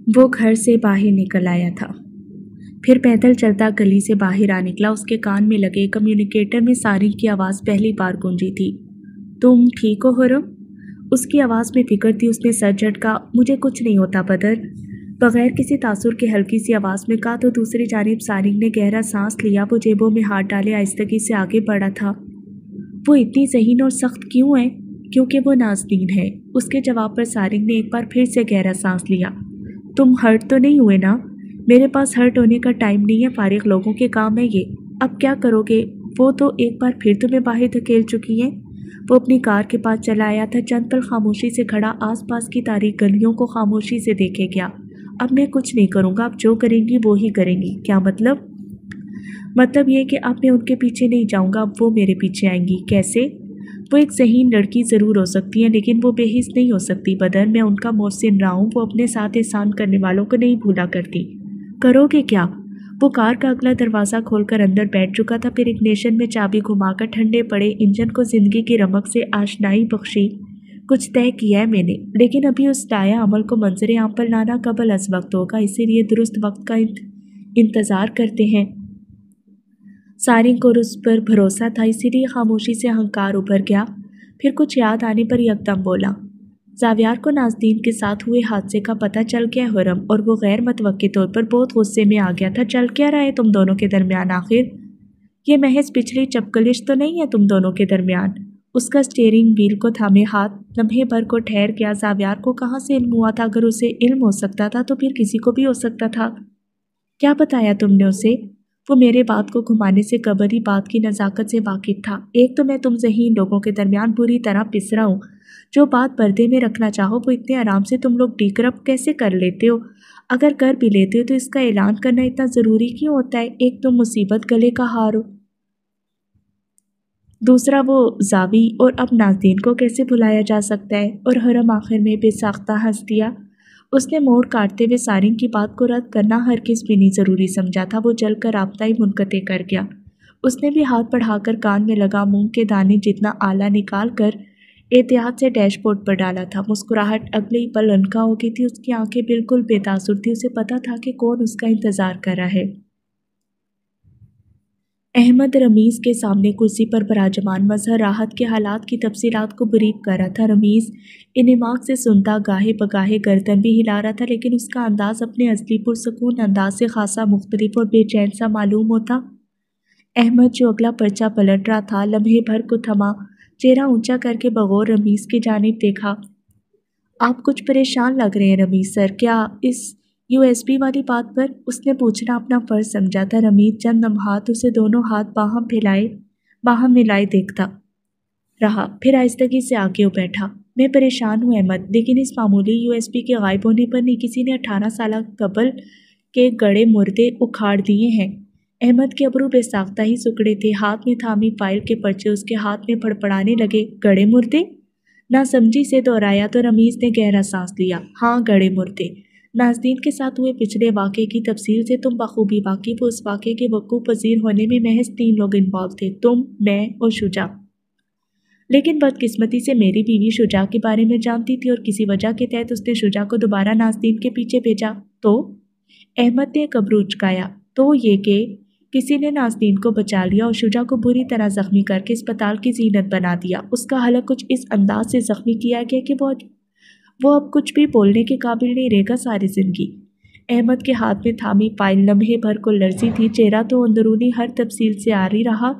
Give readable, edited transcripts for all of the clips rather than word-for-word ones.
वो घर से बाहर निकल आया था, फिर पैदल चलता गली से बाहर आ निकला। उसके कान में लगे कम्युनिकेटर में सारिन की आवाज़ पहली बार गूंजी थी। तुम ठीक हो हुर्रम? उसकी आवाज़ में फिक्र थी। उसने सर झटका। मुझे कुछ नहीं होता बदर, बगैर किसी तासुर के हल्की सी आवाज़ में कहा। तो दूसरी जानिब सारिन ने गहरा सांस लिया। वो जेबों में हाथ डाले आहिस्तगी से आगे बढ़ा था। वो इतनी ज़हीन और सख्त क्यों है? क्योंकि वो नाज़नीन है। उसके जवाब पर सारिन ने एक बार फिर से गहरा सांस लिया। तुम हर्ट तो नहीं हुए ना? मेरे पास हर्ट होने का टाइम नहीं है, फारिग लोगों के काम है ये। अब क्या करोगे? वो तो एक बार फिर तुम्हें बाहर धकेल चुकी हैं। वो अपनी कार के पास चला आया था। चंद पल खामोशी से खड़ा आसपास की तारीक गलियों को खामोशी से देखे गया। अब मैं कुछ नहीं करूँगा, अब जो करेंगी वो ही करेंगी। क्या मतलब? मतलब ये कि अब मैं उनके पीछे नहीं जाऊँगा, अब वो मेरे पीछे आएंगी। कैसे? वो एक ज़हीन लड़की ज़रूर हो सकती है, लेकिन वो बेहिस नहीं हो सकती बदर। मैं उनका मोहसिन रहा हूँ। वो अपने साथ एहसान करने वालों को नहीं भूला करती। करोगे क्या? वो कार का अगला दरवाज़ा खोलकर अंदर बैठ चुका था। फिर इग्निशन में चाबी घुमाकर ठंडे पड़े इंजन को ज़िंदगी की रमक से आशनाई बख्शी। कुछ तय किया है मैंने, लेकिन अभी उस डाया अमल को मंजरे आम पर लाना कबल अज़ वक्त होगा, इसीलिए दुरुस्त वक्त का इंतज़ार करते हैं। सारिन को उस पर भरोसा था, इसीलिए खामोशी से अहंकार उभर गया। फिर कुछ याद आने पर यकदम बोला। ज़ावियार को नाज़नीन के साथ हुए हादसे का पता चल गया हुर्रम, और वो गैर मतवक्के तौर पर बहुत गुस्से में आ गया था। चल क्या रहा है तुम दोनों के दरमियान आखिर? ये महज पिछली चपकलिश तो नहीं है तुम दोनों के दरमियान? उसका स्टीयरिंग व्हील को थामे हाथ लम्हे भर को ठहर गया। ज़ावियार को कहाँ से इल्म हुआ था? अगर उसे इल्म हो सकता था तो फिर किसी को भी हो सकता था। क्या बताया तुमने उसे? वो मेरे बात को घुमाने से कबर ही बात की नज़ाकत से वाकिफ था। एक तो मैं तुम ज़हीन लोगों के दरमियान बुरी तरह पिसरा हूँ। जो बात पर्दे में रखना चाहो वो इतने आराम से तुम लोग डीकरप्ट कैसे कर लेते हो? अगर कर भी लेते हो तो इसका ऐलान करना इतना ज़रूरी क्यों होता है? एक तो मुसीबत गले का हार हो, दूसरा वो जावी, और अब नाज़नीन को कैसे भुलाया जा सकता है? और हुर्रम आखिर में बेसाख्ता हंस दिया। उसने मोड़ काटते हुए सारिन की बात को रद्द करना हरगिज़ भी नहीं ज़रूरी समझा था। वो जलकर राब्ता ही मुनक़ते कर गया। उसने भी हाथ बढ़ाकर कान में लगा मूंग के दाने जितना आला निकाल कर एहतियात से डैशबोर्ड पर डाला था। मुस्कुराहट अगले ही पल अनका हो गई थी। उसकी आंखें बिल्कुल बेतासुर थी। उसे पता था कि कौन उसका इंतज़ार कर रहा है। अहमद रमीज़ के सामने कुर्सी पर बराजमान मजहर राहत के हालात की तफसीलात को बरीक कर रहा था। रमीज़ इन्माक से सुनता, गाहे बगाहे गर्दन भी हिला रहा था, लेकिन उसका अंदाज़ अपने असली पुरसकून अंदाज से खासा मुख्तलिफ और बेचैन सा मालूम होता। अहमद जो अगला पर्चा पलट रहा था, लम्हे भर को थमा, चेहरा ऊंचा करके बगौर रमीज़ की जानिब देखा। आप कुछ परेशान लग रहे हैं रमीज़ सर, क्या इस यूएसबी वाली बात पर? उसने पूछना अपना फ़र्ज समझा था। रमीज़ चंद लम्हात उसे दोनों हाथ बाहम मिलाए देखता रहा, फिर आहिस्तगी से आगे बैठा। मैं परेशान हूँ अहमद, लेकिन इस मामूली यूएसबी के गायब होने पर नहीं, किसी ने 18 साल कबल के गड़े मुर्दे उखाड़ दिए हैं। अहमद के अबरू बेसाख्ता ही सुकड़े थे। हाथ में थामी फाइल के पर्चे उसके हाथ में फड़फड़ाने लगे। गड़े मुर्दे? नासमझी से दोहराया तो रमीज़ ने गहरा सांस लिया। हाँ, गड़े मुर्दे। नाज़नीन के साथ हुए पिछले वाक़े की तफसील से तुम बखूबी वाकिफ हो। उस वाक़े के वक़ूफ़ पज़ीर होने में महज 3 लोग इन्वॉल्व थे, तुम, मैं और शुजा। लेकिन बदकिस्मती से मेरी बीवी शुजा के बारे में जानती थी, और किसी वजह के तहत उसने शुजा को दोबारा नाज़नीन के पीछे भेजा। तो अहमद ने कब्र उचकाया। तो ये कि किसी ने नाज़नीन को बचा लिया और शुजा को बुरी तरह ज़ख्मी करके अस्पताल की ज़ीनत बना दिया। उसका हलक कुछ इस अंदाज से ज़ख्मी किया गया कि वो अब कुछ भी बोलने के काबिल नहीं रहेगा सारी ज़िंदगी। अहमद के हाथ में थामी फाइल लम्हे भर को लर्जी थी। चेहरा तो अंदरूनी हर तफसील से आ ही रहा,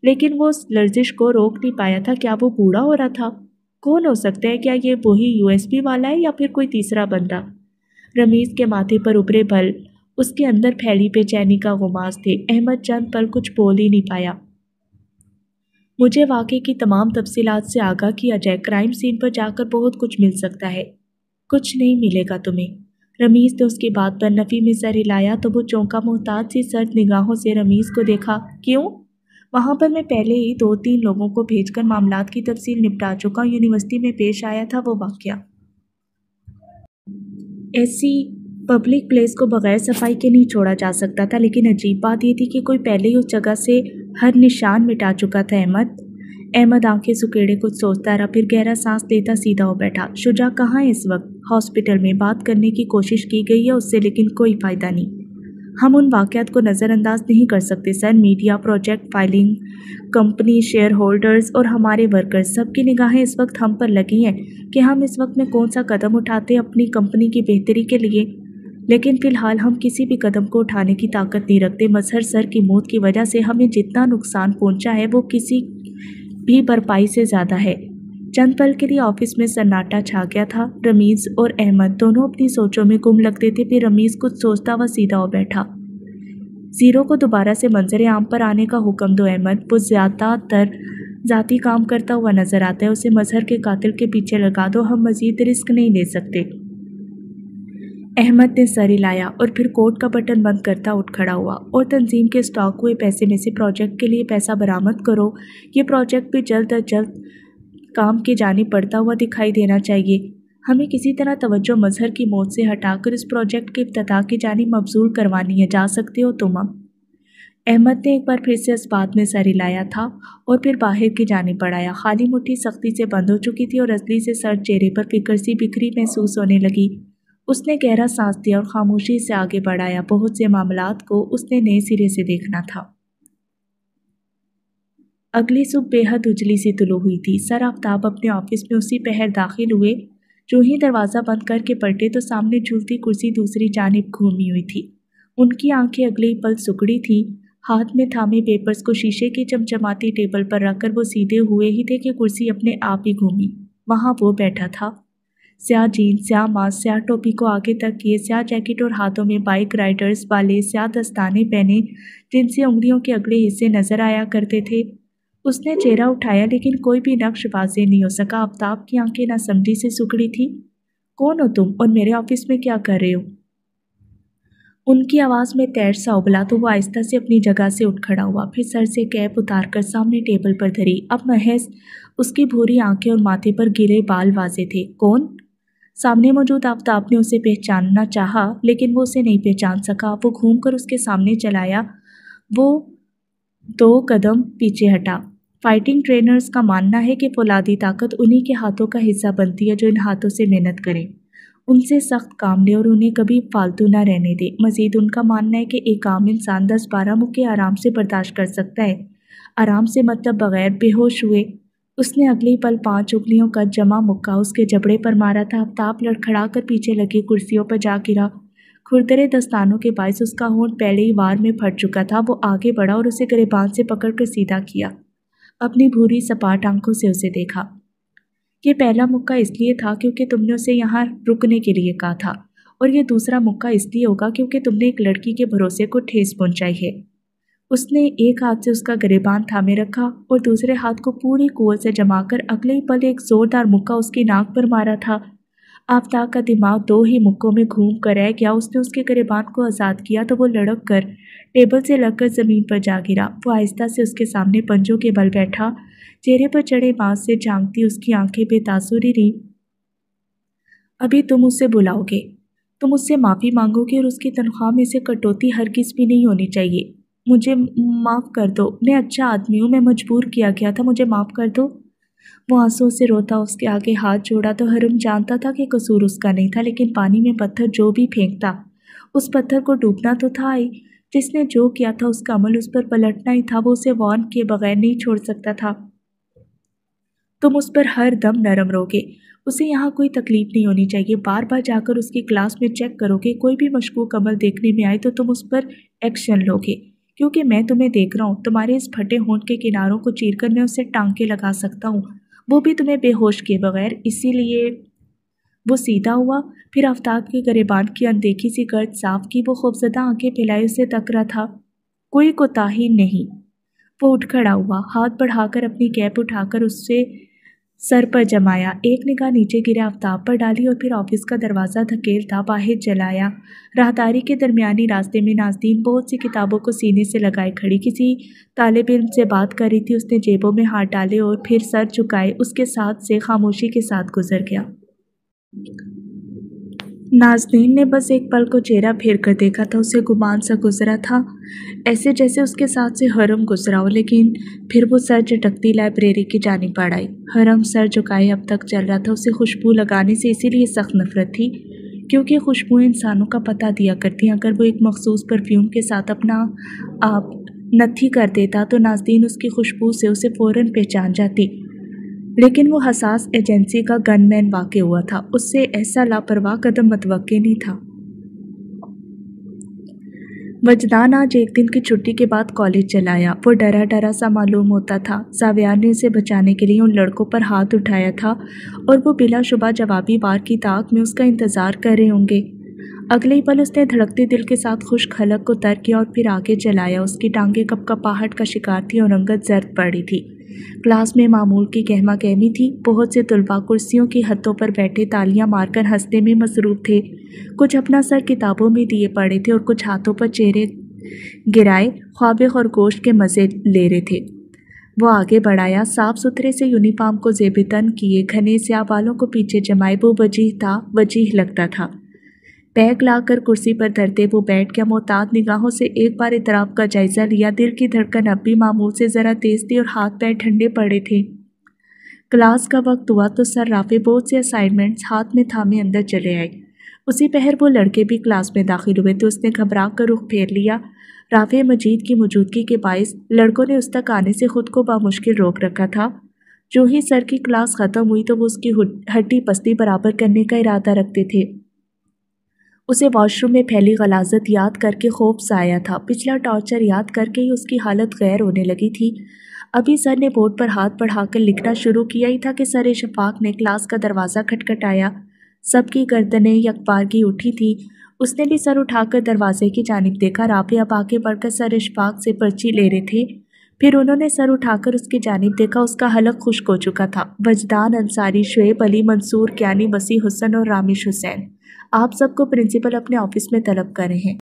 लेकिन वो उस लर्जिश को रोक नहीं पाया था। क्या वो बूढ़ा हो रहा था? कौन हो सकता है? क्या ये वही यूएसबी वाला है या फिर कोई तीसरा बंदा? रमीज़ के माथे पर उभरे बल उसके अंदर फैली बेचैनी का गुमास थे। अहमद चंद पल कुछ बोल ही नहीं पाया। मुझे वाक़े की तमाम तफसीलात से आगाह किया जाए। क्राइम सीन पर जाकर बहुत कुछ मिल सकता है। कुछ नहीं मिलेगा तुम्हें। रमीज़ ने उसकी बात पर नफ़ी में सर हिलाया तो वो चौंका। मोहताज सी सर्द निगाहों से रमीज़ को देखा। क्यों? वहाँ पर मैं पहले ही 2-3 लोगों को भेजकर मामलात की तफसील निपटा चुका हूँ। यूनिवर्सिटी में पेश आया था वो वाक़या। ऐसी पब्लिक प्लेस को बग़ैर सफाई के नहीं छोड़ा जा सकता था, लेकिन अजीब बात यह थी कि कोई पहले ही उस जगह से हर निशान मिटा चुका था। अहमद आंखें सुकेड़े कुछ सोचता रहा, फिर गहरा सांस लेता सीधा हो बैठा। शुजा कहाँ है इस वक्त? हॉस्पिटल में। बात करने की कोशिश की गई है उससे, लेकिन कोई फायदा नहीं। हम उन वाक़यात को नज़रअंदाज नहीं कर सकते sir. Media, project filing, company, share holders और हमारे वर्कर्स, सबकी निगाहें इस वक्त हम पर लगी हैं कि हम इस वक्त में कौन सा कदम उठाते हैं अपनी कंपनी की बेहतरी के लिए। लेकिन फ़िलहाल हम किसी भी कदम को उठाने की ताकत नहीं रखते। मजहर सर की मौत की वजह से हमें जितना नुकसान पहुंचा है वो किसी भी भरपाई से ज़्यादा है। चंद पल के लिए ऑफिस में सन्नाटा छा गया था। रमीज़ और अहमद दोनों अपनी सोचों में गुम लगते थे। फिर रमीज़ कुछ सोचता हुआ सीधा हो बैठा। ज़ीरो को दोबारा से मंजर आम पर आने का हुक्म दो अहमद। वो ज़्यादातर ज़ाती काम करता हुआ नजर आता है। उसे मजहर के कातिल के पीछे लगा दो, हम मज़ीद रिस्क नहीं ले सकते। अहमद ने सर हिलाया और फिर कोट का बटन बंद करता उठ खड़ा हुआ। और तंजीम के स्टॉक हुए पैसे में से प्रोजेक्ट के लिए पैसा बरामद करो। ये प्रोजेक्ट भी जल्द अज जल्द काम की जानिब बढ़ता हुआ दिखाई देना चाहिए। हमें किसी तरह तवज्जो मजहर की मौत से हटाकर इस प्रोजेक्ट के इफ्तिताह की जानिब मबजूल करवानी है। जा सकते हो तुम अब। अहमद ने एक बार फिर से इस बात में सर हिलाया था और फिर बाहर की जानिब बढ़ाया। खाली मुट्ठी सख्ती से बंद हो चुकी थी और असली से सर चेहरे पर फिक्र सी बिखरी महसूस होने लगी। उसने गहरा सांस दिया और खामोशी से आगे बढ़ाया। बहुत से मामलात को उसने नए सिरे से देखना था। अगली सुबह बेहद उजली सी तुलू हुई थी। सर आफ्ताब अपने ऑफिस में उसी पहर दाखिल हुए। जो ही दरवाज़ा बंद करके पलटे तो सामने झूलती कुर्सी दूसरी जानिब घूमी हुई थी। उनकी आंखें अगले ही पल सुकड़ी थी। हाथ में थामे पेपर्स को शीशे की चमचमाती टेबल पर रखकर वो सीधे हुए ही थे कि कुर्सी अपने आप ही घूमी। वहाँ वो बैठा था। स्याह जीन्स, स्याह मास्क, स्याह टोपी को आगे तक किए, स्याह जैकेट और हाथों में बाइक राइडर्स वाले स्याह दस्ताने पहने जिनसे उंगलियों के अगले हिस्से नजर आया करते थे। उसने चेहरा उठाया लेकिन कोई भी नक्श वाज़ेह नहीं हो सका। आफ्ताब की आंखें नासमझी से सिकुड़ी थी। कौन हो तुम और मेरे ऑफिस में क्या कर रहे हो? उनकी आवाज़ में तैर सा उबला तो वो आहिस्ता से अपनी जगह से उठ खड़ा हुआ। फिर सर से कैप उतारकर सामने टेबल पर धरी। अब महज उसकी भूरी आंखें और माथे पर गिरे बाल वाजे थे। कौन? सामने मौजूद आफ्ताब ने उसे पहचानना चाहा लेकिन वो उसे नहीं पहचान सका। वो घूमकर उसके सामने चलाया। वो 2 कदम पीछे हटा। फाइटिंग ट्रेनर्स का मानना है कि फौलादी ताकत उन्हीं के हाथों का हिस्सा बनती है जो इन हाथों से मेहनत करें, उनसे सख्त काम लें और उन्हें कभी फालतू ना रहने दें। मजीद उनका मानना है कि एक आम इंसान 10-12 मुक्के आराम से बर्दाश्त कर सकता है। आराम से मतलब बगैर बेहोश हुए। उसने अगले पल 5 उंगलियों का जमा मुक्का उसके जबड़े पर मारा था। आफ्ताब लड़खड़ा कर पीछे लगी कुर्सियों पर जा गिरा। खुरदरे दस्तानों के बायस उसका होंठ पहले ही वार में फट चुका था। वो आगे बढ़ा और उसे गिरेबान से पकड़कर सीधा किया। अपनी भूरी सपाट आंखों से उसे देखा। ये पहला मुक्का इसलिए था क्योंकि तुमने उसे यहाँ रुकने के लिए कहा था, और ये दूसरा मुक्का इसलिए होगा क्योंकि तुमने एक लड़की के भरोसे को ठेस पहुंचाई है। उसने एक हाथ से उसका गिरेबान थामे रखा और दूसरे हाथ को पूरी कुव्वत से जमाकर अगले ही पल एक जोरदार मुक्का उसकी नाक पर मारा था। आफ्ताब का दिमाग 2 ही मुक्कों में घूम कर रह गया। उसने उसके गिरेबान को आज़ाद किया तो वो लड़क कर टेबल से लगकर ज़मीन पर जा गिरा। वो आहिस्ता से उसके सामने पंजों के बल बैठा। चेहरे पर चढ़े बांस से झांकती उसकी आंखें बेतासुरी रही। अभी तुम उससे बुलाओगे, तुम उससे माफ़ी मांगोगे और उसकी तनख्वाह में से कटौती हरगिज़ भी नहीं होनी चाहिए। मुझे माफ़ कर दो, मैं अच्छा आदमी हूँ, मैं मजबूर किया गया था, मुझे माफ़ कर दो। वो आंसुओं से रोता उसके आगे हाथ जोड़ा तो हरम जानता था कि कसूर उसका नहीं था, लेकिन पानी में पत्थर जो भी फेंकता उस पत्थर को डूबना तो था ही। जिसने जो किया था उसका अमल उस पर पलटना ही था। वो उसे वार्न किए बगैर नहीं छोड़ सकता था। तुम उस पर हर दम नरम रहोगे, उसे यहाँ कोई तकलीफ नहीं होनी चाहिए। बार बार जाकर उसकी क्लास में चेक करोगे। कोई भी मशकूक अमल देखने में आए तो तुम उस पर एक्शन लोगे, क्योंकि मैं तुम्हें देख रहा हूँ। तुम्हारे इस फटे होंठ के किनारों को चीरकर मैं उससे टांके लगा सकता हूँ, वो भी तुम्हें बेहोश किए बगैर। इसीलिए वो सीधा हुआ। फिर आफ्ताब के गिरेबान की अनदेखी सी गर्द साफ की। वो खौफजदा आंखें फैलाए उसे तक रहा था। कोई कोताही नहीं। वो उठ खड़ा हुआ, हाथ बढ़ाकर अपनी कैप उठाकर उससे सर पर जमाया। एक निगाह नीचे गिरे आफ्ताब पर डाली और फिर ऑफिस का दरवाज़ा धकेलता बाहर चलाया। राहदारी के दरमियानी रास्ते में नाज़नीन बहुत सी किताबों को सीने से लगाए खड़ी किसी तालिब इल्म से बात कर रही थी। उसने जेबों में हाथ डाले और फिर सर झुकाए उसके साथ से खामोशी के साथ गुजर गया। नाज़नीन ने बस एक पल को चेहरा फेर कर देखा था। उसे गुमान सा गुजरा था, ऐसे जैसे उसके साथ से हरम गुजरा हो। लेकिन फिर वो सर झटकती लाइब्रेरी की जानिब बढ़ आई। हरम सर झुकाए अब तक चल रहा था। उसे खुशबू लगाने से इसीलिए सख्त नफरत थी क्योंकि खुशबुएं इंसानों का पता दिया करती हैं। अगर वो एक मखसूस परफ्यूम के साथ अपना आप नथी कर देता तो नाज़नीन उसकी खुशबू से उसे फ़ौरन पहचान जाती। लेकिन वो हसास एजेंसी का गनमैन वाक़ हुआ था। उससे ऐसा लापरवाह कदम मुतवक्के नहीं था। वजदान आज एक दिन की छुट्टी के बाद कॉलेज चला आया। वो डरा डरा सा मालूम होता था। जावियार ने उसे बचाने के लिए उन लड़कों पर हाथ उठाया था और वो बिलाशुबा जवाबी वार की ताक में उसका इंतज़ार कर रहे होंगे। अगले ही पल उसने धड़कते दिल के साथ खुश्क हलक को तर्क किया और फिर आगे चलाया। उसकी टांगें कपकपाहट का शिकार थी और अंगत जर्द पड़ी थी। क्लास में मामूल की कहमा कहमी थी। बहुत से तुलबा कुर्सियों की हत्तों पर बैठे तालियां मारकर हंसने में मसरूफ थे। कुछ अपना सर किताबों में दिए पड़े थे और कुछ हाथों पर चेहरे गिराए ख्वाबे खरगोश के मज़े ले रहे थे। वो आगे बढ़ाया। साफ सुथरे से यूनिफॉर्म को जेबितन किए घने स्याह बालों को पीछे जमाए वो वजीह लगता था। बैग लाकर कुर्सी पर धरते वो बैठ गया। मोहतात निगाहों से एक बार इतराब का जायजा लिया। दिल की धड़कन अब भी मामूल से ज़रा तेज थी और हाथ पैर ठंडे पड़े थे। क्लास का वक्त हुआ तो सर राफे बहुत से असाइनमेंट्स हाथ में थामे अंदर चले आए। उसी पहर वो लड़के भी क्लास में दाखिल हुए तो उसने घबरा कर रुख फेर लिया। राफे मजीद की मौजूदगी के बायस लड़कों ने उस तक आने से खुद को बामुश्किल रोक रखा था। जो ही सर की क्लास ख़त्म हुई तो वो उसकी हड्डी पस्ती बराबर करने का इरादा रखते थे। उसे वॉशरूम में फैली गलाजत याद करके खौफ सा आया था। पिछला टॉर्चर याद करके ही उसकी हालत गैर होने लगी थी। अभी सर ने बोर्ड पर हाथ बढ़ाकर लिखना शुरू किया ही था कि सर शफाक ने क्लास का दरवाज़ा खटखटाया। सबकी गर्दनें यकबारगी उठी थी। उसने भी सर उठाकर दरवाजे की जानिब देखा। राफे अब आगे बढ़कर सर शफाक से पर्ची ले रहे थे। फिर उन्होंने सर उठाकर उसकी जानिब देखा। उसका हलक खुश्क हो चुका था। वजदान अंसारी, शुएब अली, मंसूर क्यानी, वसी हुसैन और रामिश हुसैन, आप सबको प्रिंसिपल अपने ऑफिस में तलब कर रहे हैं।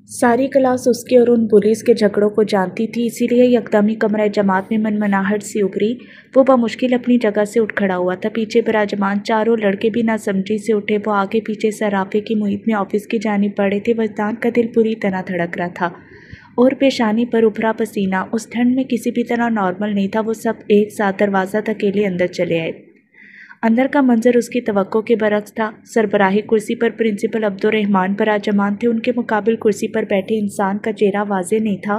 सारी क्लास उसके और उन पुलिस के झगड़ों को जानती थी, इसीलिए यकदमी कमरा जमात में मनमनाहट सी उभरी। वो बमुश्किल अपनी जगह से उठ खड़ा हुआ था। पीछे विराजमान चारों लड़के भी नासमझी से उठे। वो आगे पीछे सराफे की मुहित में ऑफिस की जानिब बढ़े थे। वजदान का दिल पूरी तरह धड़क रहा था और पेशानी पर उभरा पसीना उस ठंड में किसी भी तरह नॉर्मल नहीं था। वो सब एक साथ दरवाज़ा धकेले अंदर चले आए। अंदर का मंजर उसकी तवक्को के बरक्स था। सरबराही कुर्सी पर प्रिंसिपल अब्दुर्रहमान बराजमान थे। उनके मुकाबिल कुर्सी पर बैठे इंसान का चेहरा वाज़े नहीं था,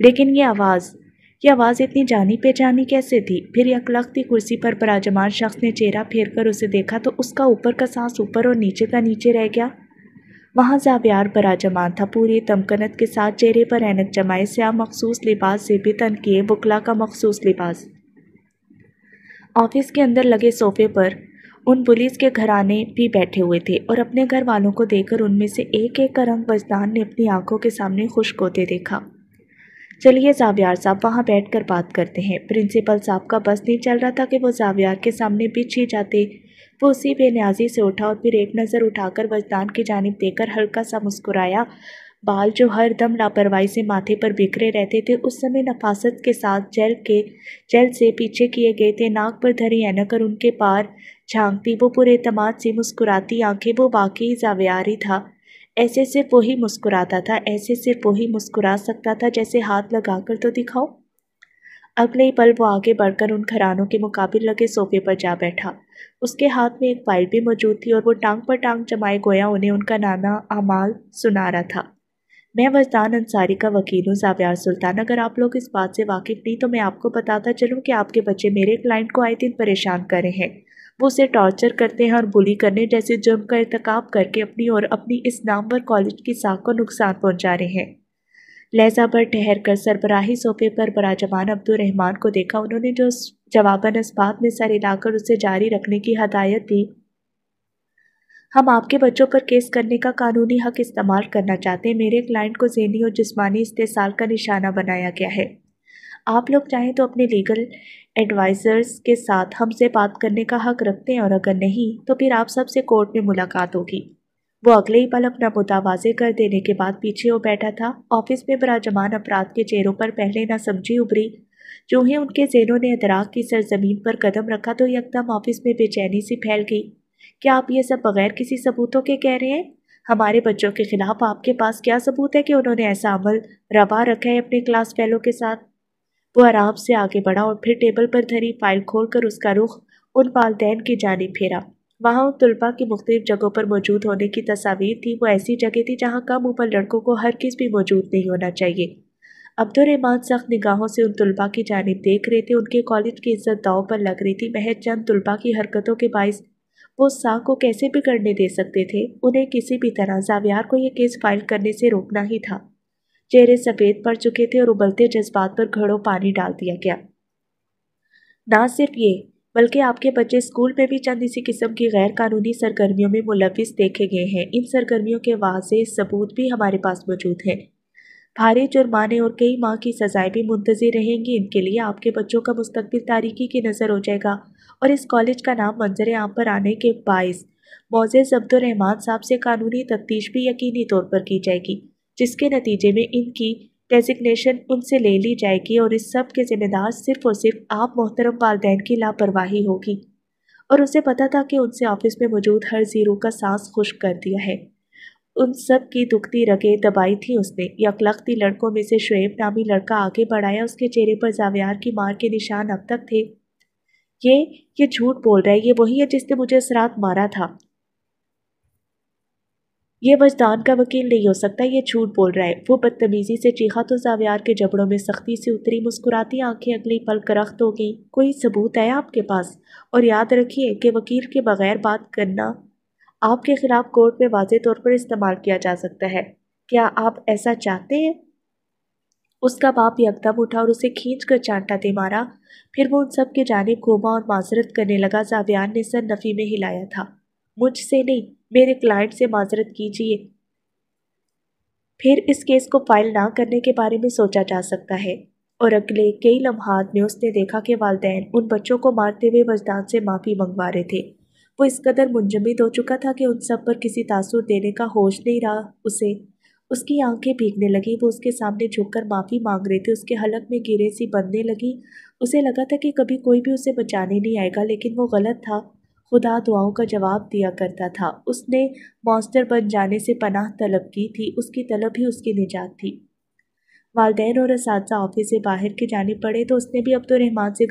लेकिन ये आवाज़ इतनी जानी पहचानी कैसे थी? फिर यकलख्ती कुर्सी पर बराजमान शख्स ने चेहरा फेर कर उसे देखा तो उसका ऊपर का सांस ऊपर और नीचे का नीचे रह गया। वहाँ जावियार बराजमान था, पूरी तमकनत के साथ, चेहरे पर ऐनक जमाए, स्याह मखसूस लिबास से भी तन किए, बुकला का मखसूस लिबास। ऑफिस के अंदर लगे सोफे पर उन पुलिस के घराने भी बैठे हुए थे और अपने घर वालों को देखकर उनमें से एक एक का रंग वजदान ने अपनी आंखों के सामने खुश्क होते देखा। चलिए जावियार साहब, वहाँ बैठकर बात करते हैं। प्रिंसिपल साहब का बस नहीं चल रहा था कि वो जावियार के सामने बिछ ही जाते। वो उसी बेनियाजी से उठा और फिर एक नज़र उठाकर वजदान की जानिब देकर हल्का सा मुस्कुराया। बाल जो हर दम लापरवाही से माथे पर बिखरे रहते थे उस समय नफासत के साथ जेल से पीछे किए गए थे। नाक पर धरी ऐनक और उनके पार झांकती वो पूरे एतमाद से मुस्कुराती आंखें। वो वाकई जावियार ही था। ऐसे सिर्फ वही मुस्कुराता था, ऐसे सिर्फ वही मुस्कुरा सकता था। जैसे हाथ लगाकर तो दिखाओ। अगले ही पल वो आगे बढ़कर उन घरानों के मुकाबिल लगे सोफे पर जा बैठा। उसके हाथ में एक फाइल भी मौजूद थी और वो टांग पर टांग जमाए गोया उन्हें उनका नामा अमाल सुना रहा था। मैं वजदान अंसारी का वकील हूँ जावियार सुल्तान। अगर आप लोग इस बात से वाकिफ़ नहीं तो मैं आपको बताता चलूँ कि आपके बच्चे मेरे क्लाइंट को आए दिन परेशान कर रहे हैं। वो उसे टॉर्चर करते हैं और बुली करने जैसे जुर्म का इर्तिकाब करके अपनी और अपनी इस नामवर कॉलेज की साख को नुकसान पहुँचा रहे हैं। लहजा पर ठहर कर सरबराही सोफे पर बराजमान अब्दुर्रहमान को देखा। उन्होंने जो जवाबन इस बात में सर हिलाकर उसे जारी रखने की हदायत दी। हम आपके बच्चों पर केस करने का कानूनी हक इस्तेमाल करना चाहते हैं। मेरे क्लाइंट को ज़हनी और जिस्मानी इस्तेसाल का निशाना बनाया गया है। आप लोग चाहें तो अपने लीगल एडवाइज़र्स के साथ हमसे बात करने का हक रखते हैं और अगर नहीं तो फिर आप सबसे कोर्ट में मुलाकात होगी। वो अगले ही पल अपना मुद्दा वाज़े कर देने के बाद पीछे हो बैठा था। ऑफिस में बराजमान अपराध के चेहरों पर पहले ना समझी उभरी। जो ही उनके ज़हनों ने अदराक की सरजमीन पर कदम रखा तो यकदम ऑफिस में बेचैनी सी फैल गई। کیا آپ یہ سب بغیر کسی ثبوتوں کے کہہ رہے ہیں؟ ہمارے بچوں کے خلاف آپ کے پاس کیا ثبوت ہے کہ انہوں نے ایسا عمل روا رکھا ہے اپنے کلاس فیلو کے ساتھ؟ وہ آرام سے آگے بڑھا اور پھر ٹیبل پر دھری فائل کھول کر اس کا رخ ان والدین کی جانب پھیرا۔ وہاں ان طلباء کی مختلف جگہوں پر موجود ہونے کی تصاویر تھی۔ وہ ایسی جگہ تھی جہاں کم عمر لڑکوں کو ہرگز بھی موجود نہیں ہونا چاہیے۔ عبدالرحمن سخت نگاہوں سے ان طلباء کی جانب دیکھ رہے تھے۔ ان کے کالج کی عزت داؤ پر لگ رہی تھی۔ محض چند طلباء کی حرکتوں کے باعث وہ ساکھ کو کیسے بگڑنے دے سکتے تھے؟ انہیں کسی بھی طرح زاویار کو یہ کیس فائل کرنے سے روکنا ہی تھا۔ چہرے سفید پڑ چکے تھے اور ابلتے جذبات پر گھڑوں پانی ڈال دیا گیا۔ نہ صرف یہ بلکہ آپ کے بچے اسکول میں بھی چند اسی قسم کی غیر قانونی سرگرمیوں میں ملوث دیکھے گئے ہیں۔ ان سرگرمیوں کے واضح ثبوت بھی ہمارے پاس موجود ہیں۔ بھاری جرمانے اور کئی ماہ کی سزائیں بھی منتظر رہیں گی ان کے لیے۔ آپ کے بچوں کا مستقبل تاریکی کی نظر ہو جائے گا اور اس کالج کا نام منظر عام پر آنے کے باعث معزز عبدالرحمن صاحب سے قانونی تفتیش بھی یقینی طور پر کی جائے گی، جس کے نتیجے میں ان کی ڈیزگنیشن ان سے لے لی جائے گی اور اس سب کے ذمہ دار صرف اور صرف آپ محترم والدین کی لاپرواہی ہوگی۔ اور اسے پتا تھا کہ ان سے آفس میں موجود ہر زیرو کا سانس خشک کر دیا ہے۔ ان سب کی دکھتی رگیں دبائی تھی اس نے۔ یکلختی لڑکوں میں سے شعیب نامی لڑکا آگے بڑھایا۔ اس کے چہرے پر زاویار کی مار کے نشان اب تک تھے۔ یہ جھوٹ بول رہا ہے، یہ وہی ہے جس نے مجھے اس رات مارا تھا۔ یہ وجدان کا وکیل نہیں ہو سکتا، یہ جھوٹ بول رہا ہے۔ وہ بدتمیزی سے چیخا تو زاویار کے جبڑوں میں سختی سے اتری۔ مسکراتی آنکھیں اگلی پل کرخت ہو گئیں۔ کوئی ثبوت ہے آپ کے پاس؟ اور یاد رکھیے کہ وکیل کے بغیر بات کرنا آپ کے خلاف کورٹ میں واضح طور پر استعمال کیا جا سکتا ہے۔ کیا آپ ایسا چاہتے ہیں؟ اس کا باپ یکدم اٹھا اور اسے کھینچ کر چانٹا دے مارا۔ پھر وہ ان سب کی جانب گھوما اور معذرت کرنے لگا۔ زاویار نے سر نفی میں ہلایا تھا۔ مجھ سے نہیں، میرے کلائنٹ سے معذرت کیجیے۔ پھر اس کیس کو فائل نہ کرنے کے بارے میں سوچا جا سکتا ہے۔ اور اگلے کئی لمحات میں اس نے دیکھا کہ والدین ان بچوں کو مارتے ہوئے وجدان سے معافی منگوا رہے تھے۔ وہ اس قدر منجمد ہو چکا تھا کہ ان سب پر کسی تاثر دینے کا ہوش نہیں رہا اسے۔ اس کی آنکھیں بھیگنے لگیں۔ وہ اس کے سامنے جھک کر معافی مانگ رہے تھے۔ اس کے حلق میں گرے سی بندنے لگیں۔ اسے لگا تھا کہ کبھی کوئی بھی اسے بچانے نہیں آئے گا، لیکن وہ غلط تھا۔ خدا دعاؤں کا جواب دیا کرتا تھا۔ اس نے مانسٹر بن جانے سے پناہ طلب کی تھی۔ اس کی طلب ہی اس کی نجات تھی۔ والدین اور اساتذہ آفس سے باہر کی جانب پڑے تو اس نے بھی عبدالرحمن سے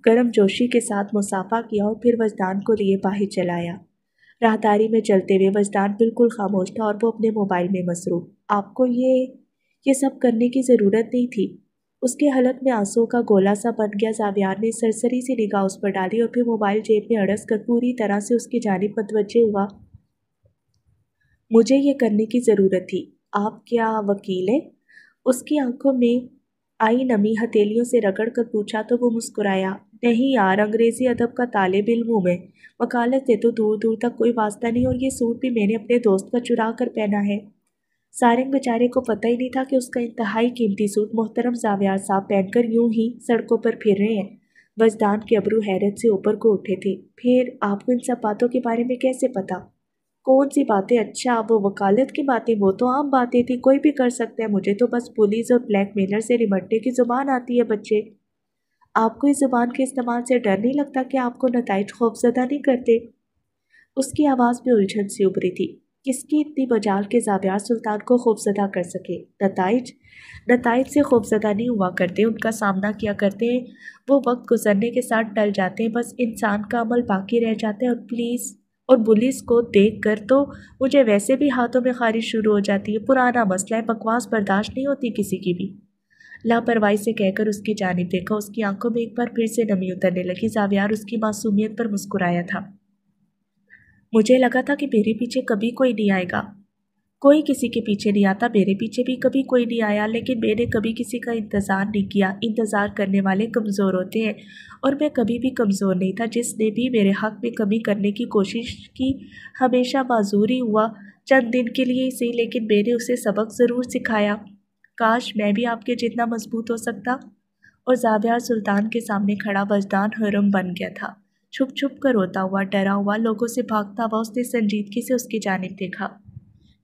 گرم جوشی کے ساتھ مصافحہ کیا اور پھر وجدان کو لیے باہر چلایا۔ راہداری میں چلتے ہوئے وجدان بالکل خاموش تھا اور وہ اپنے موبائل میں مصروف۔ آپ کو یہ سب کرنے کی ضرورت نہیں تھی۔ اس کے حلق میں آنسوں کا گولا سا بن گیا۔ زاویار نے سرسری سی نگاہ اس پر ڈالی اور پھر موبائل جیب میں اڑس کر پوری طرح سے اس کی جانب متوجہ ہوا۔ مجھے یہ کرنے کی ضرورت تھی۔ آپ کیا وکیل ہیں؟ اس کی آنکھوں میں آئی نمی ہتھیلیوں سے رگڑ کر پوچھا تو وہ مسکرایا۔ نہیں یار، انگریزی ادب کا طالب علم ہوں میں۔ وکالت سے تو دور دور تک کوئی واسطہ نہیں، اور یہ سوٹ بھی میں نے اپنے دوست کا چرا کر پہنا ہے۔ سارنگ بیچارے کو پتہ ہی نہیں تھا کہ اس کا انتہائی قیمتی سوٹ محترم زاویار صاحب پہن کر یوں ہی سڑکوں پر پھر رہے ہیں۔ وجدان کے ابرو حیرت سے اوپر کو اٹھے تھے۔ پھر آپ کو ان سب باتوں کے بارے میں کیسے پتا؟ کون سی باتیں؟ اچھا، وہ وکالت کی باتیں، وہ تو عام باتیں تھی، کوئی بھی کر سکتا ہے۔ مجھے تو بس پولیس اور بلیک میلر سے نمٹنے کی زبان آتی ہے بچے۔ آپ کو اس زبان کے استعمال سے ڈر نہیں لگتا کہ آپ کو نتائج خوفزدہ نہیں کرتے؟ اس کی آواز میں الجھن سی ابھری تھی۔ کس کی اتنی مجال کہ زاویار سلطان کو خوفزدہ کر سکے؟ نتائج سے خوفزدہ نہیں ہوا کرتے، ان کا سامنا کیا کرتے ہیں۔ وہ وقت گزرنے کے ساتھ ٹل جاتے ہیں، بس انسان کا عمل باقی رہ جاتا ہے۔ اور پولیس کو دیکھ کر تو مجھے ویسے بھی ہاتھوں میں خارش شروع ہو جاتی ہے۔ پرانا مسئلہ ہے، بکواس برداشت نہیں ہوتی کسی کی بھی۔ لاپرواہی سے کہہ کر اس کی جانب دیکھا۔ اس کی آنکھوں میں ایک بار پھر سے نمی اترنے لگی۔ زاویار اس کی معصومیت پر مسکرایا تھا۔ مجھے لگا تھا کہ میرے پیچھے کبھی کوئی نہیں آئے گا۔ کوئی کسی کے پیچھے نہیں آتا، میرے پیچھے بھی کبھی کوئی نہیں آیا، لیکن میں نے کبھی کسی کا انتظار نہیں کیا۔ انتظار کرنے والے کمزور ہوتے ہیں، اور میں کبھی بھی کمزور نہیں تھا۔ جس نے بھی میرے حق میں کمی کرنے کی کوشش کی ہمیشہ معذور ہی ہوا، چند دن کے لیے ہی صحیح، لیکن میں نے اسے سبق ضرور سکھایا۔ کاش میں بھی آپ کے جتنا مضبوط ہو سکتا۔ اور زاویار سلطان کے سامنے کھڑا وجدان حرم بن گیا تھا۔ چھپ چھپ کر روتا ہوا، ڈرا ہوا، لوگوں سے بھاگتا ہوا، اس نے سنجیدگی سے اس کی جانب دیکھا۔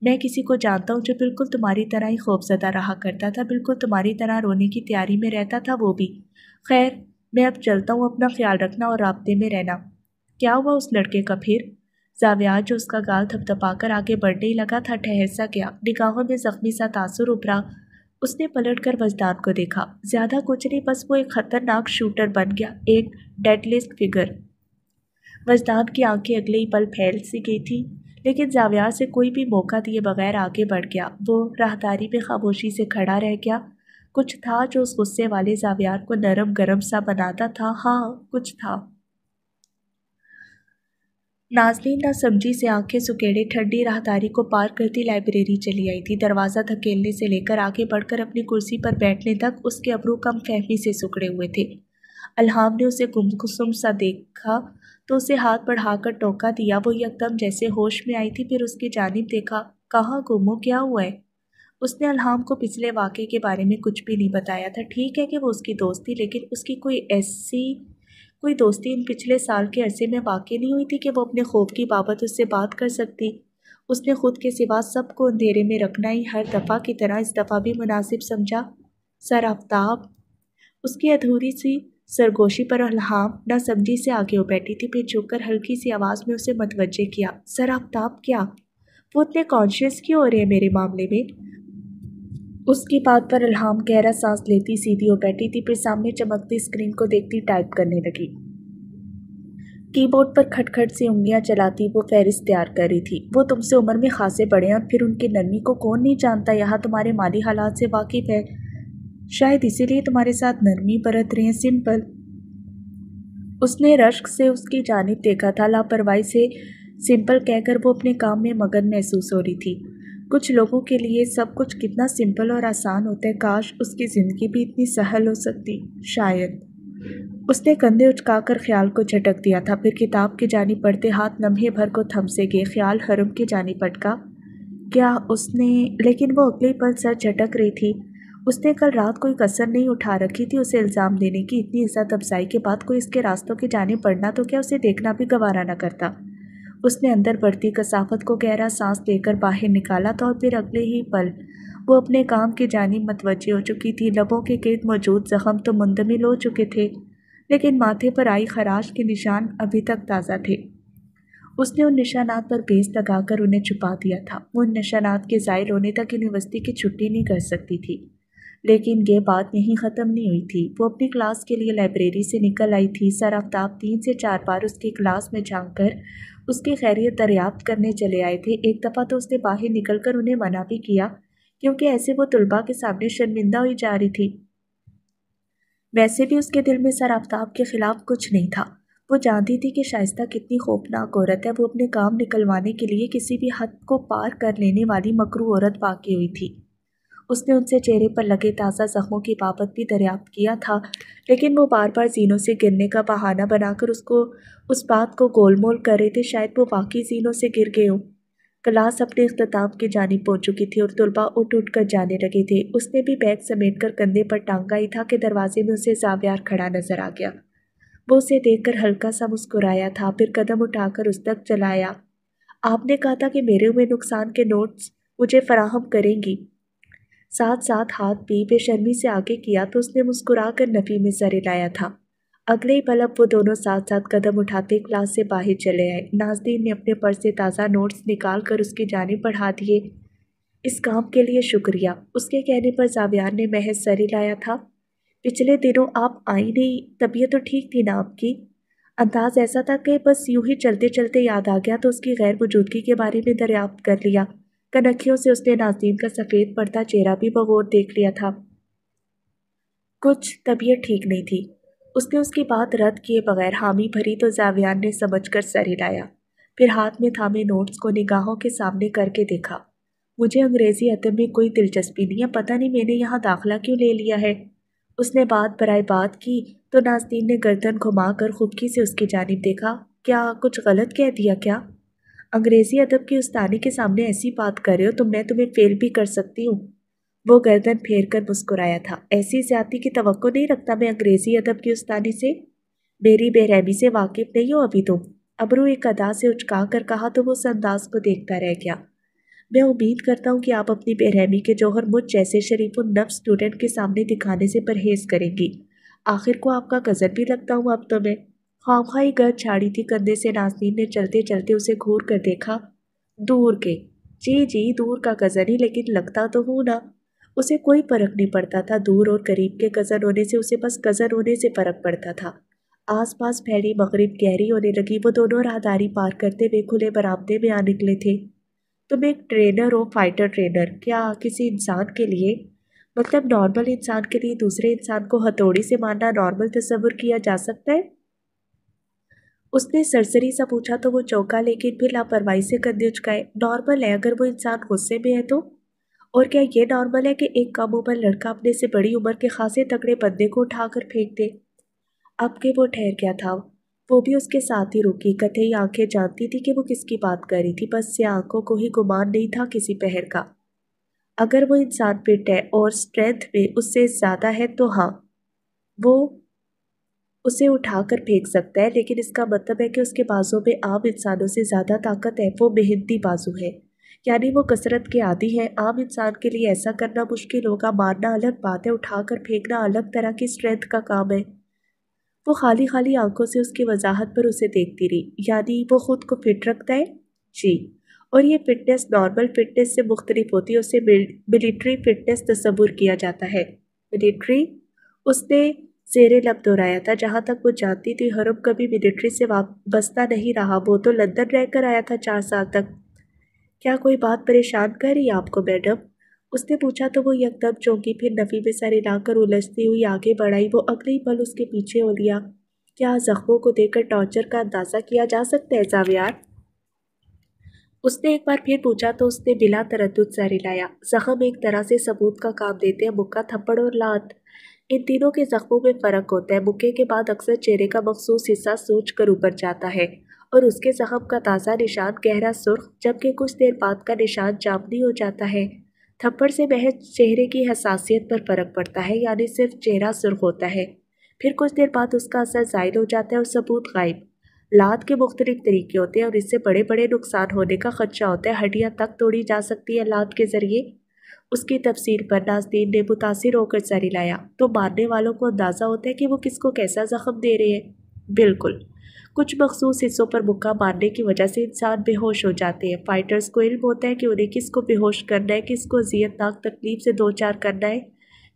میں کسی کو جانتا ہوں جو بالکل تمہاری طرح ہی خوفزدہ رہا کرتا تھا، بالکل تمہاری طرح رونے کی تیاری میں رہتا تھا وہ بھی۔ خیر، میں اب چلتا ہوں، اپنا خیال رکھنا اور رابطے میں رہنا۔ کیا ہوا اس لڑکے کا پھر؟ زاویار جو اس کا گال تھپتھپا کر آگے بڑھنے ہی لگا تھا ٹھہر سا گیا، نگاہوں میں زخمی سا تاثر ابھرا۔ اس نے پلٹ کر وجدان کو دیکھا، زیادہ کچھ نہیں، بس وہ ایک خطرناک شوٹر بن گیا، ایک ڈیڈ لسٹ فگر۔ وجدان کی آنکھیں اگلے ہی پل پھیل سی گئی تھی، لیکن زاویار سے کوئی بھی موقع دیے بغیر آگے بڑھ گیا۔ وہ راہداری میں خاموشی سے کھڑا رہ گیا۔ کچھ تھا جو اس غصے والے زاویار کو نرم گرم سا بناتا تھا، ہاں کچھ تھا۔ نازنین نہ سمجھی سے آنکھیں سکیڑے ٹھنڈی راہداری کو پار کرتی لائبریری چلی آئی تھی۔ دروازہ دھکیلنے سے لے کر آگے بڑھ کر اپنی کرسی پر بیٹھنے تک اس کے ابرو کم فہمی سے سکڑے ہوئے تھے۔ الہام نے اسے گمسم سا دیکھا تو اسے ہاتھ بڑھا کر ٹوکا دیا۔ وہ یکدم جیسے ہوش میں آئی تھی، پھر اس کی جانب دیکھا۔ کہاں گم ہو، کیا ہوا ہے؟ اس نے الہام کو پچھلے واقعے کے بارے میں کچھ بھی نہیں بتایا تھا۔ ٹھیک ہے کہ وہ اس کی دوست تھی، لیکن اس کی کوئی دوستی ان پچھلے سال کے عرصے میں واقع نہیں ہوئی تھی کہ وہ اپنے خوف کی بابت اس سے بات کر سکتی۔ اس نے خود کے سوا سب کو اندھیرے میں رکھنا ہی ہر دفعہ کی طرح اس دفعہ بھی مناسب سمجھا۔ سر آفتاب، اس کی ادھوری سی سرگوشی پر الہام نہ سمجھی سے آگے ہو بیٹھی تھی، پھر جھک کر ہلکی سی آواز میں اسے متوجہ کیا۔ سر آفتاب کیا؟ وہ اتنے کانشیس کیوں ہو رہے ہیں میرے معاملے میں؟ اس کی بات پر الہام گہرا سانس لیتی سیدھی ہو بیٹھی تھی، پھر سامنے چمکتی اسکرین کو دیکھتی ٹائپ کرنے لگی۔ کی بورڈ پر کھٹ کھٹ سی انگلیاں چلاتی وہ فہرست تیار کر رہی تھی۔ وہ تم سے عمر میں خاصے بڑے ہیں، اور پھر ان کی نرمی کو کون نہیں جانتا؟ یہاں تمہارے مالی حالات سے واقف ہے، شاید اسی لیے تمہارے ساتھ نرمی برت رہے ہیں۔ سمپل۔ اس نے رشک سے اس کی جانب دیکھا تھا، لاپرواہی سے سمپل کہہ کر وہ اپنے کام میں مگن محسوس ہو رہی تھی۔ کچھ لوگوں کے لیے سب کچھ کتنا سمپل اور آسان ہوتا ہے، کاش اس کی زندگی بھی اتنی سہل ہو سکتی، شاید۔ اس نے کندھے اچکا کر خیال کو جھٹک دیا تھا، پھر کتاب کی جانب بڑھتے ہاتھ لمحے بھر کو تھم سے گئے۔ خیال حرم کی جانب بھٹکا۔ کیا اس نے؟ لیکن وہ اگلے پل سر جھٹک رہی تھی۔ اس نے کل رات کوئی کسر نہیں اٹھا رکھی تھی اسے الزام دینے کی۔ اتنی عزت افزائی کے بعد کوئی اس کے راستوں کی جانب بڑھنا تو کیا اسے دیکھنا بھی گوارا نہ کرتا۔ اس نے اندر بڑھتی کثافت کو گہرا سانس لے کر باہر نکالا تھا، اور پھر اگلے ہی پل وہ اپنے کام کی جانب متوجہ ہو چکی تھی۔ لبوں کے گرد موجود زخم تو مندمل ہو چکے تھے، لیکن ماتھے پر آئی خراش کے نشان ابھی تک تازہ تھے۔ اس نے ان نشانات پر بیس لگا کر انہیں چھپا دیا تھا۔ وہ ان نشانات کے ظاہر ہونے تک یونیورسٹی کی چھٹی نہیں کر سکتی تھی۔ لیکن یہ بات یہیں ختم نہیں ہوئی تھی۔ وہ اپنی کلاس کے لیے لائبریری سے نکل آئی تھی۔ سر آفتاب 3 سے 4 بار اس کی کلاس میں جھانک کر اس کی خیریت دریافت کرنے چلے آئے تھے۔ ایک دفعہ تو اس نے باہر نکل کر انہیں منع بھی کیا، کیونکہ ایسے وہ طلباء کے سامنے شرمندہ ہوئی جا رہی تھی۔ ویسے بھی اس کے دل میں سر آفتاب کے خلاف کچھ نہیں تھا۔ وہ جانتی تھی کہ شائستہ کتنی خوفناک عورت ہے۔ وہ اپنے کام نکلوانے کے لیے کسی بھی حد کو پار کر لینے والی مکروہ عورت واقع ہوئی تھی۔ اس نے ان سے چہرے پر لگے تازہ زخموں کی بابت بھی دریافت کیا تھا، لیکن وہ بار بار زینوں سے گرنے کا بہانہ بنا کر اس بات کو گول مول کر رہے تھے، شاید وہ واقعی زینوں سے گر گئے ہوں۔ کلاس اپنے اختتام کی جانب پہنچ چکی تھی اور طلباء اٹھ اٹھ کر جانے لگے تھے۔ اس نے بھی بیگ سمیٹ کر کندھے پر ٹانگا ہی تھا کہ دروازے میں اسے زاویار کھڑا نظر آ گیا۔ وہ اسے دیکھ کر ہلکا سا مسکرایا تھا، پھر قدم اٹھا کر اس تک چلایا۔ آپ نے کہا تھا کہ میرے ہوئے نقصان کے نوٹس مجھے فراہم کریں گی۔ ساتھ ساتھ ہاتھ بھی بے شرمی سے آگے کیا تو اس نے مسکرا کر نفی میں سر ہلایا تھا۔ اگلے ہی پل اب وہ دونوں ساتھ ساتھ قدم اٹھاتے کلاس سے باہر چلے آئے۔ نازنین نے اپنے پرس سے تازہ نوٹس نکال کر اس کی جانب بڑھا دیے۔ اس کام کے لیے شکریہ۔ اس کے کہنے پر زاویار نے محض سر ہلایا تھا۔ پچھلے دنوں آپ آئی نہیں، طبیعت تو ٹھیک تھی نا آپ کی؟ انداز ایسا تھا کہ بس یوں ہی چلتے چلتے یاد آ گیا تو اس کی غیر موجودگی کے بارے میں دریافت کر لیا۔ کنکھیوں سے اس نے نازنین کا سفید پڑتا چہرہ بھی بغور دیکھ لیا تھا۔ کچھ طبیعت ٹھیک نہیں تھی۔ اس نے اس کی بات رد کیے بغیر حامی بھری تو زاویار نے سمجھ کر سر ہلایا، پھر ہاتھ میں تھامے نوٹس کو نگاہوں کے سامنے کر کے دیکھا۔ مجھے انگریزی ادب میں کوئی دلچسپی نہیں ہے، پتہ نہیں میں نے یہاں داخلہ کیوں لے لیا ہے۔ اس نے بات برائے بات کی تو نازنین نے گردن گھما کر خفگی سے اس کی جانب دیکھا۔ کیا کچھ غلط کہہ دیا کیا؟ انگریزی ادب کی استانی کے سامنے ایسی بات کر رہے ہو تو میں تمہیں فیل بھی کر سکتی ہوں۔ وہ گردن پھیر کر مسکرایا تھا۔ ایسی زیادتی کی توقع نہیں رکھتا میں انگریزی ادب کی استانی سے۔ میری بے رحمی سے واقف نہیں ہو ابھی تم؟ ابرو ایک ادا سے اچکا کر کہا تو وہ اس انداز کو دیکھتا رہ گیا۔ میں امید کرتا ہوں کہ آپ اپنی بے رحمی کے جوہر مجھ جیسے شریف النفس اسٹوڈنٹ کے سامنے دکھانے سے پرہیز کریں گی۔ آخر کو آپ کا کزن بھی لگتا ہوں اب تو میں۔ ख्वामखाई गर्द झाड़ी थी कंधे से। नाज़नीन ने चलते चलते उसे घूर कर देखा। दूर के? जी जी, दूर का कज़न ही, लेकिन लगता तो हूँ ना। उसे कोई फर्क नहीं पड़ता था, दूर और करीब के कज़न होने से उसे बस कज़न होने से फर्क पड़ता था। आसपास फैली मगरिब गहरी होने लगी। वो दोनों राहदारी पार करते हुए खुले बरामदे में आ निकले थे। तुम एक ट्रेनर हो, फाइटर ट्रेनर? क्या किसी इंसान के लिए? मतलब नॉर्मल इंसान के लिए दूसरे इंसान को हथौड़ी से मारना नॉर्मल तस्वुर किया जा सकता है? उसने सरसरी सा पूछा तो वो चौंका, लेकिन फिर लापरवाही से कंधे उचकाए। नॉर्मल है अगर वो इंसान गुस्से में है तो। और क्या ये नॉर्मल है कि एक कम उम्र लड़का अपने से बड़ी उम्र के खासे तगड़े बंदे को उठाकर फेंक दे? अब के वो ठहर गया था। वो भी उसके साथ ही रुकी। कतई आंखें जानती थी कि वो किसकी बात कर रही थी, बस से आंखों को ही गुमान नहीं था किसी पहर का। अगर वो इंसान फिट है और स्ट्रेंथ में उससे ज्यादा है तो हाँ, वो उसे उठाकर फेंक सकता है, लेकिन इसका मतलब है कि उसके बाजों में आम इंसानों से ज्यादा ताकत है। वो मेहनती बाजू है, यानी वो कसरत के आदी है। आम इंसान के लिए ऐसा करना मुश्किल होगा। मारना अलग बात है, उठाकर फेंकना अलग तरह की स्ट्रेंथ का काम है। वो खाली खाली आंखों से उसकी वजाहत पर उसे देखती रही। यानी वो खुद को फिट रखता है? जी। और ये फिटनेस नॉर्मल फिटनेस से मुख्तलिफ होती है। उसे मिलिट्री फिटनेस तस्वुर किया जाता है। मिलिट्री? उसने जेरे लब दोहराया था। जहाँ तक वो जानती थी हरम कभी मिलिट्री से वाबस्ता नहीं रहा। वो तो लंदन रहकर आया था 4 साल तक। क्या कोई बात परेशान कर रही है आपको मैडम? उसने पूछा तो वो यकदम चौंकी, फिर नफी में सर हिलाकर उलझती हुई आगे बढ़ाई। वो अगले ही पल उसके पीछे हो लिया। क्या जख्मों को देखकर टॉर्चर का अंदाजा किया जा सकता है जावियार? उसने एक बार फिर पूछा तो उसने बिला तरद्दुद सर हिलाया। जख्म एक तरह से सबूत का काम देते हैं, मुक्का, थप्पड़ और लात। इन तीनों के जख्मों में फर्क होता है। मुक्के के बाद अक्सर चेहरे का मखसूस हिस्सा सूज कर ऊपर जाता है और उसके जख्म का ताज़ा निशान गहरा सुर्ख, जबकि कुछ देर बाद का निशान जामनी हो जाता है। थप्पड़ से महज चेहरे की हसासियत पर फर्क पड़ता है, यानी सिर्फ चेहरा सुर्ख होता है, फिर कुछ देर बाद उसका असर ज़ायल हो जाता है और सबूत गायब। लात के मुख्तलिफ तरीके होते हैं और इससे बड़े बड़े नुकसान होने का खदशा होता है। हड्डियाँ तक तोड़ी जा सकती है लात के जरिए। उसकी तफसीर पर नाज़नीन ने मुतासिर होकर सर हिलाया। तो मारने वालों को अंदाज़ा होता है कि वो किसको कैसा जख्म दे रहे हैं? बिल्कुल। कुछ मखसूस हिस्सों पर मुक्का मारने की वजह से इंसान बेहोश हो जाते हैं। फाइटर्स को इल्म होता है कि उन्हें किसको बेहोश करना है, किसको अजियतनाक तकलीफ से दो चार करना है,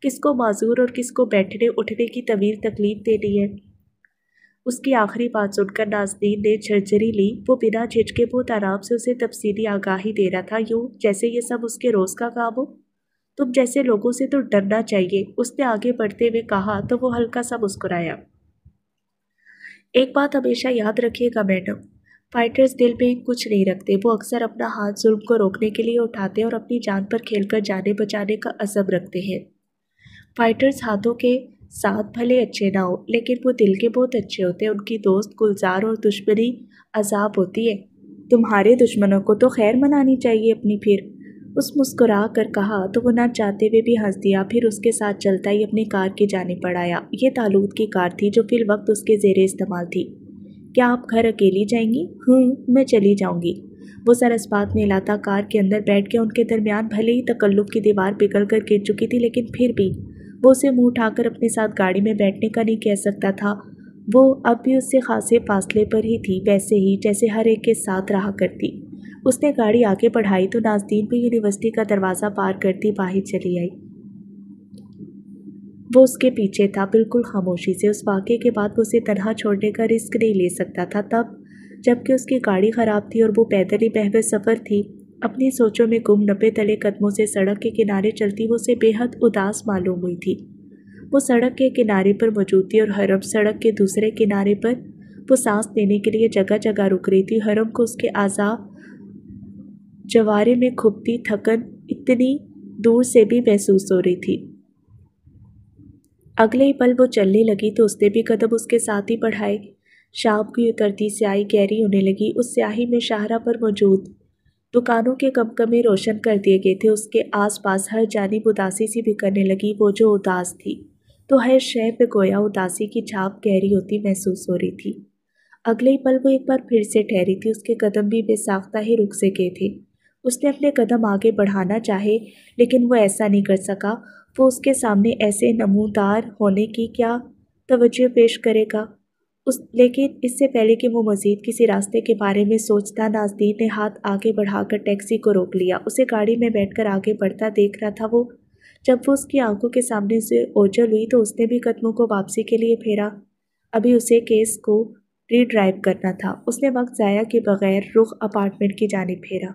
किसको माजूर और किसको बैठने उठने की तवील तकलीफ देनी है। उसकी आखिरी बात सुनकर नाज़नीन ने झरझरी ली। वो बिना झिझके बहुत आराम से उसे तफसीली आगाही दे रहा था, यूं जैसे ये सब उसके रोज़ का काम हो। तुम जैसे लोगों से तो डरना चाहिए, उसने आगे बढ़ते हुए कहा तो वो हल्का सा मुस्कुराया। एक बात हमेशा याद रखिएगा मैडम, फाइटर्स दिल में कुछ नहीं रखते। वो अक्सर अपना हाथ जुल्म को रोकने के लिए उठाते हैं और अपनी जान पर खेलकर जाने बचाने का अज़म रखते हैं। फाइटर्स हाथों के साथ भले अच्छे ना हो, लेकिन वो दिल के बहुत अच्छे होते हैं। उनकी दोस्त गुलजार और दुश्मनी अजाब होती है। तुम्हारे दुश्मनों को तो खैर मनानी चाहिए अपनी। फिर उस मुस्कुरा कर कहा तो वो ना चाहते हुए भी हंस दिया। फिर उसके साथ चलता ही अपनी कार की जानिब बढ़ाया। ये तालूद की कार थी जो फिल वक्त उसके जेरे इस्तेमाल थी। क्या आप घर अकेली जाएंगी? मैं चली जाऊंगी। वो सर इस्पात में हिलाता कार के अंदर बैठ गया। उनके दरमियान भले ही तकल्लुफ की दीवार पिघल कर गिर चुकी थी, लेकिन फिर भी वो उसे मुंह उठाकर अपने साथ गाड़ी में बैठने का नहीं कह सकता था। वो अब भी उससे खासे फासले पर ही थी, वैसे ही जैसे हर एक के साथ रहा करती। उसने गाड़ी आगे बढ़ाई तो नाज़नीन भी यूनिवर्सिटी का दरवाज़ा पार करती बाहर चली आई। वो उसके पीछे था, बिल्कुल खामोशी से। उस वाक़े के बाद वो उसे तनहा छोड़ने का रिस्क नहीं ले सकता था, तब जबकि उसकी गाड़ी ख़राब थी और वो पैदल ही बहवे सफ़र थी। अपनी सोचों में गुम नब्बे तले कदमों से सड़क के किनारे चलती वो उसे बेहद उदास मालूम हुई थी। वो सड़क के किनारे पर मौजूद थी और हरम सड़क के दूसरे किनारे पर। वो सांस लेने के लिए जगह जगह रुक रही थी। हरम को उसके आज़ा जवारे में खुबती थकन इतनी दूर से भी महसूस हो रही थी। अगले ही पल वो चलने लगी तो उसने भी कदम उसके साथ ही बढ़ाए। शाम की उतरती स्याही गहरी होने लगी। उस स्याही में शाहरा पर मौजूद दुकानों के कमकमे रोशन कर दिए गए थे। उसके आसपास हर जानिब उदासी सी बिखरने लगी। वो जो उदास थी तो हर शय पे गोया उदासी की छाप गहरी होती महसूस हो रही थी। अगले ही पल वो एक बार फिर से ठहरी थी। उसके कदम भी बेसाख्ता ही रुक से गए थे। उसने अपने कदम आगे बढ़ाना चाहे, लेकिन वो ऐसा नहीं कर सका। वो उसके सामने ऐसे नमूदार होने की क्या तवज्जो पेश करेगा? لیکن اس سے پہلے کہ وہ مزید کسی راستے کے بارے میں سوچتا، نازنین نے ہاتھ آگے بڑھا کر ٹیکسی کو روک لیا۔ اسے گاڑی میں بیٹھ کر آگے بڑھتا دیکھ رہا تھا۔ جب وہ اس کی آنکھوں کے سامنے سے اوجھل ہوئی تو اس نے بھی قدموں کو واپسی کے لیے پھیرا۔ ابھی اسے کیس کو ری ڈرائیو کرنا تھا۔ اس نے وقت ضائع کے بغیر رخ اپارٹمنٹ کی جانب پھیرا۔